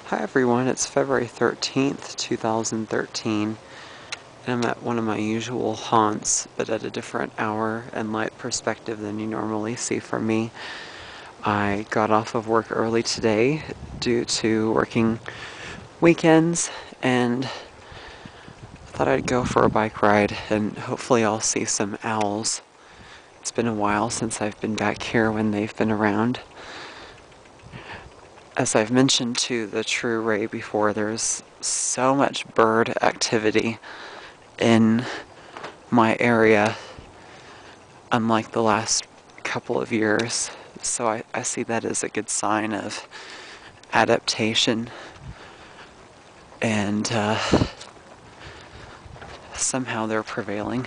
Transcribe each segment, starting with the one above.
Hi everyone, it's February 13th, 2013, and I'm at one of my usual haunts, but at a different hour and light perspective than you normally see from me. I got off of work early today due to working weekends, and thought I'd go for a bike ride, and hopefully I'll see some owls. It's been a while since I've been back here when they've been around. As I've mentioned to the True Ray before, there's so much bird activity in my area, unlike the last couple of years. So I see that as a good sign of adaptation. And somehow they're prevailing.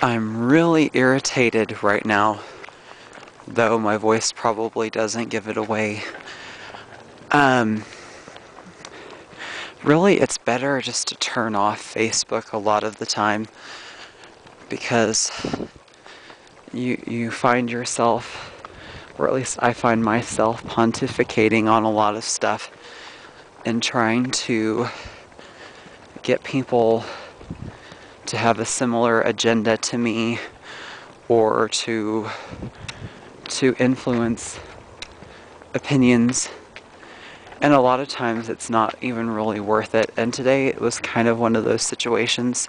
I'm really irritated right now, though my voice probably doesn't give it away. Really, it's better just to turn off Facebook a lot of the time, because you find yourself, or at least I find myself, pontificating on a lot of stuff and trying to get people to have a similar agenda to me, or to influence opinions, and a lot of times it's not even really worth it. And today it was kind of one of those situations.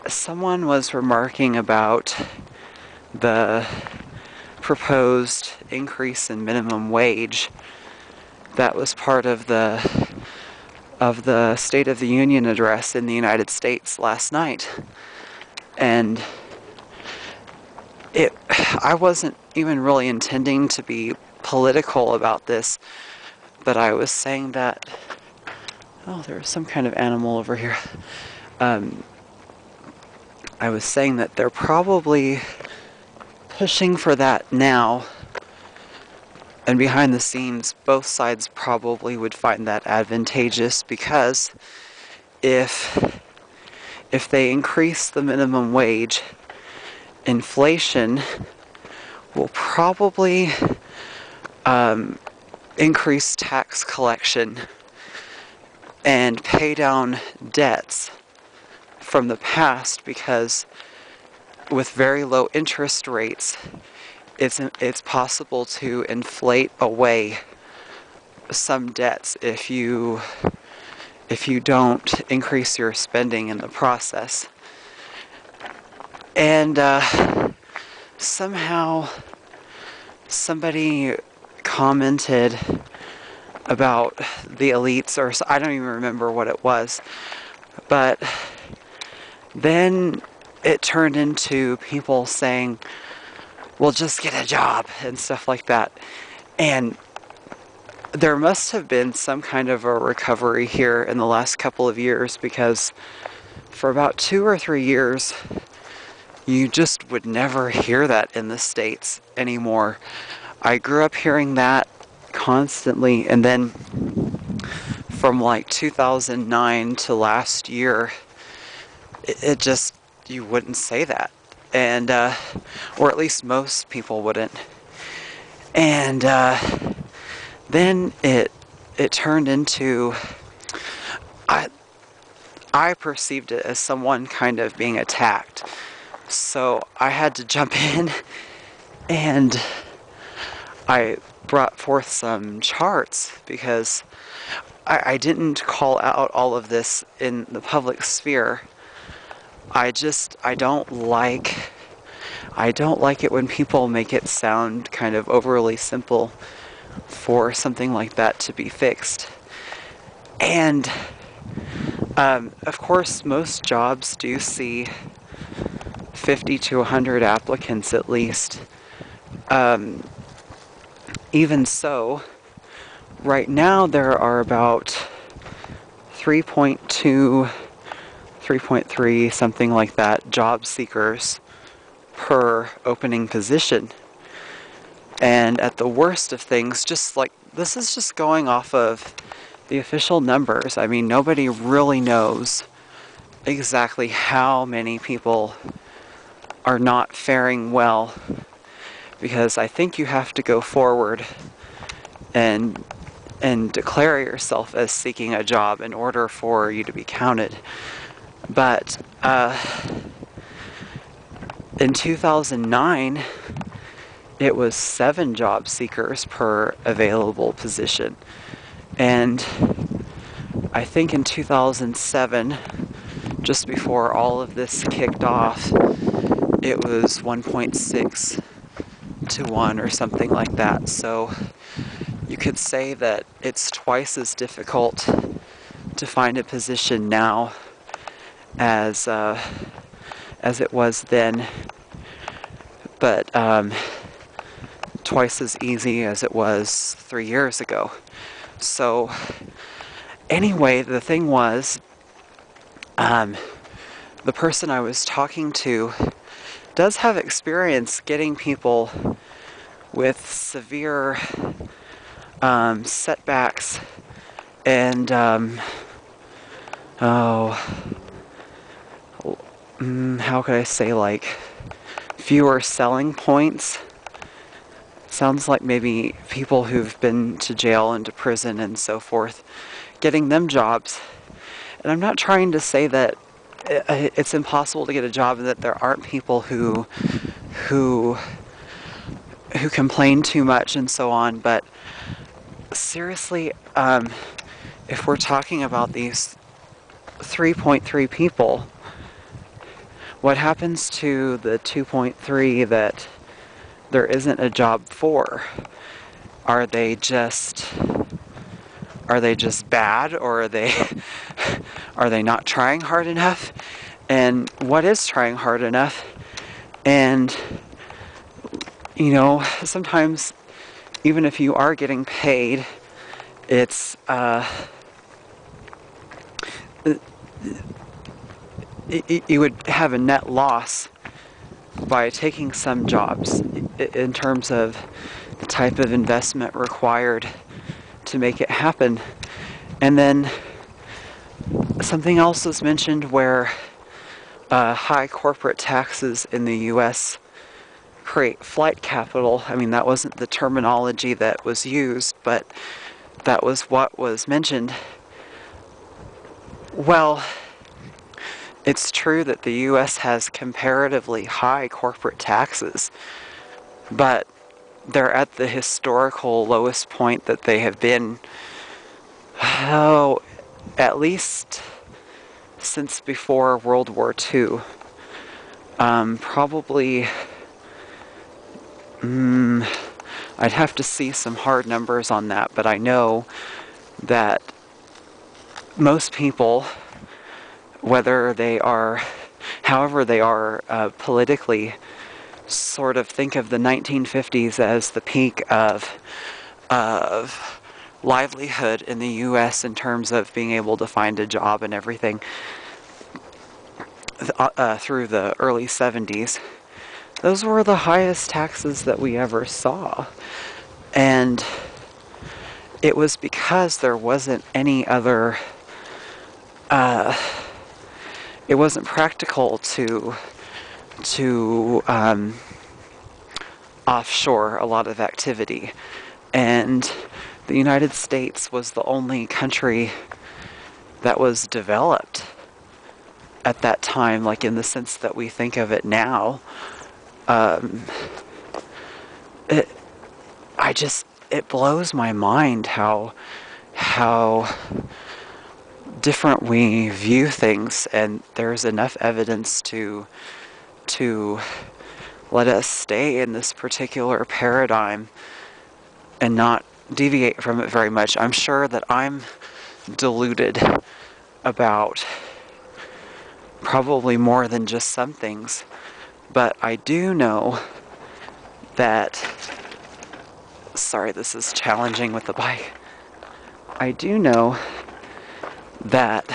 Someone was remarking about the proposed increase in minimum wage that was part of the State of the Union address in the United States last night. And I wasn't even really intending to be political about this, but I was saying that, oh, there's some kind of animal over here. I was saying that they're probably pushing for that now, and behind the scenes, both sides probably would find that advantageous, because if they increase the minimum wage, inflation will probably increase tax collection and pay down debts from the past, because with very low interest rates, it's possible to inflate away some debts if you don't increase your spending in the process. And somehow somebody commented about the elites, or I don't even remember what it was, but then it turned into people saying, well, just get a job and stuff like that. And there must have been some kind of a recovery here in the last couple of years, because for about 2 or 3 years you just would never hear that in the States anymore. I grew up hearing that constantly, and then from like 2009 to last year, it just, you wouldn't say that, and or at least most people wouldn't. And then it turned into, I perceived it as someone kind of being attacked, so I had to jump in, and I brought forth some charts, because I didn't call out all of this in the public sphere. I don't like it when people make it sound kind of overly simple for something like that to be fixed. And of course, most jobs do see 50 to 100 applicants at least. Even so, right now there are about 3.2, 3.3, something like that, job seekers per opening position. And at the worst of things, just like, this is just going off of the official numbers. I mean, nobody really knows exactly how many people are not faring well, because I think you have to go forward and declare yourself as seeking a job in order for you to be counted. But in 2009, it was 7 job seekers per available position. And I think in 2007, just before all of this kicked off, it was 1.6 to 1 or something like that. So you could say that it's twice as difficult to find a position now as it was then, but twice as easy as it was 3 years ago. So anyway, the thing was, the person I was talking to does have experience getting people with severe setbacks and how could I say, like, fewer selling points. Sounds like maybe people who've been to jail and to prison and so forth, getting them jobs. And I'm not trying to say that it's impossible to get a job and that there aren't people who complain too much and so on, but seriously, if we're talking about these 3.3 people, what happens to the 2.3 that there isn't a job for? Are they just bad, or are they not trying hard enough? And what is trying hard enough? And sometimes even if you are getting paid, it's you would have a net loss by taking some jobs in terms of the type of investment required to make it happen. And then something else was mentioned where high corporate taxes in the U.S. create flight capital. I mean, that wasn't the terminology that was used, but that was what was mentioned. Well, it's true that the U.S. has comparatively high corporate taxes, but they're at the historical lowest point that they have been, at least since before World War II. Probably, I'd have to see some hard numbers on that, but I know that most people, however they are politically, sort of think of the 1950s as the peak of livelihood in the U.S. in terms of being able to find a job and everything through the early 70s. Those were the highest taxes that we ever saw. And it was because there wasn't any other it wasn't practical to offshore a lot of activity, and the United States was the only country that was developed at that time, like in the sense that we think of it now. It blows my mind how different we view things, and there's enough evidence to let us stay in this particular paradigm and not deviate from it very much. I'm sure that I'm deluded about probably more than just some things, but I do know that, sorry, this is challenging with the bike. I do know that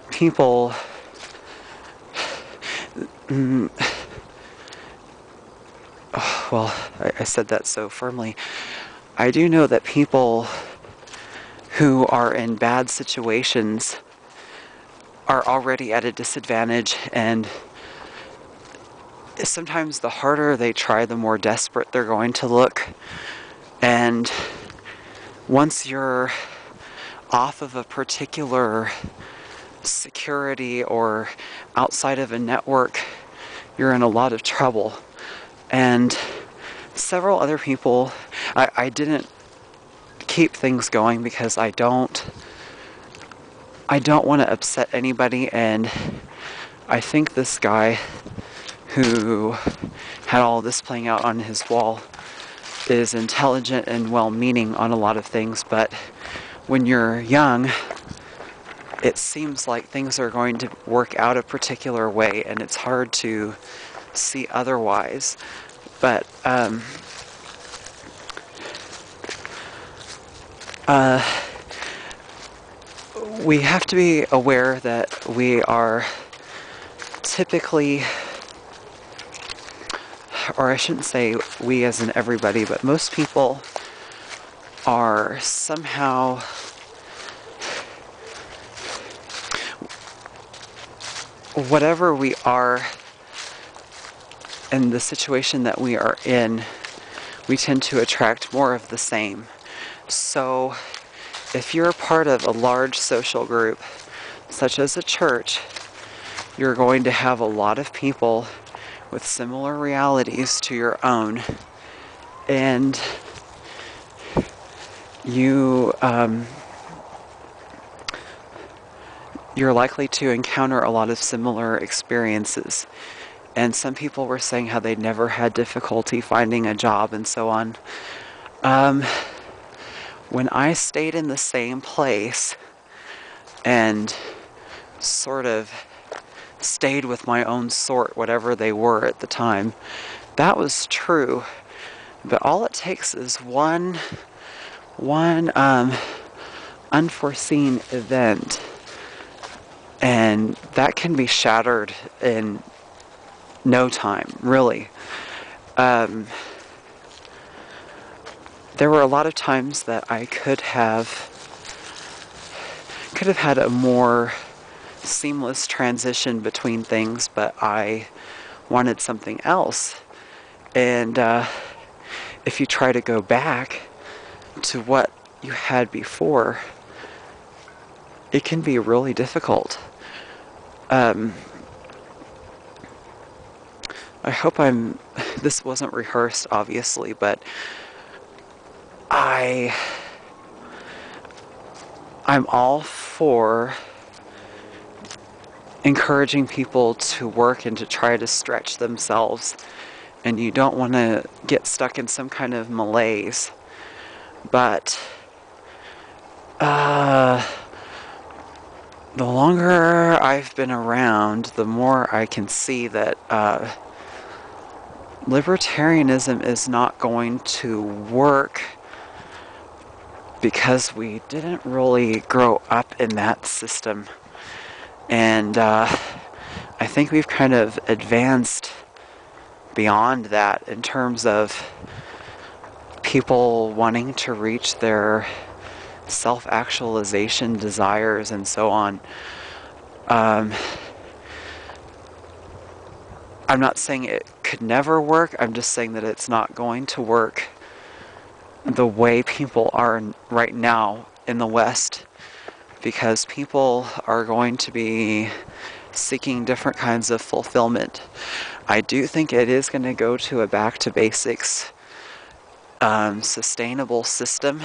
people I said that so firmly. I do know that people who are in bad situations are already at a disadvantage, and sometimes the harder they try, the more desperate they're going to look. And once you're off of a particular security or outside of a network, you're in a lot of trouble. And several other people, I didn't keep things going because I don't want to upset anybody, and I think this guy who had all this playing out on his wall is intelligent and well-meaning on a lot of things, but when you're young, it seems like things are going to work out a particular way, and it's hard to see otherwise. But we have to be aware that we are typically, or I shouldn't say we as in everybody, but most people are somehow whatever we are in the situation that we are in, we tend to attract more of the same. So if you're a part of a large social group, such as a church, you're going to have a lot of people with similar realities to your own, and you're likely to encounter a lot of similar experiences. And some people were saying how they'd never had difficulty finding a job and so on. When I stayed in the same place and sort of stayed with my own sort, whatever they were at the time, that was true. But all it takes is one unforeseen event, and that can be shattered in no time, really. There were a lot of times that I could have had a more seamless transition between things, but I wanted something else. And if you try to go back to what you had before, it can be really difficult. I hope this wasn't rehearsed, obviously, but I'm all for encouraging people to work and to try to stretch themselves, and you don't want to get stuck in some kind of malaise. But the longer I've been around, the more I can see that libertarianism is not going to work, because we didn't really grow up in that system. And I think we've kind of advanced beyond that in terms of people wanting to reach their self-actualization desires and so on. I'm not saying it could never work, I'm just saying that it's not going to work the way people are right now in the West, because people are going to be seeking different kinds of fulfillment. I do think it is going to go to a back to basics sustainable system,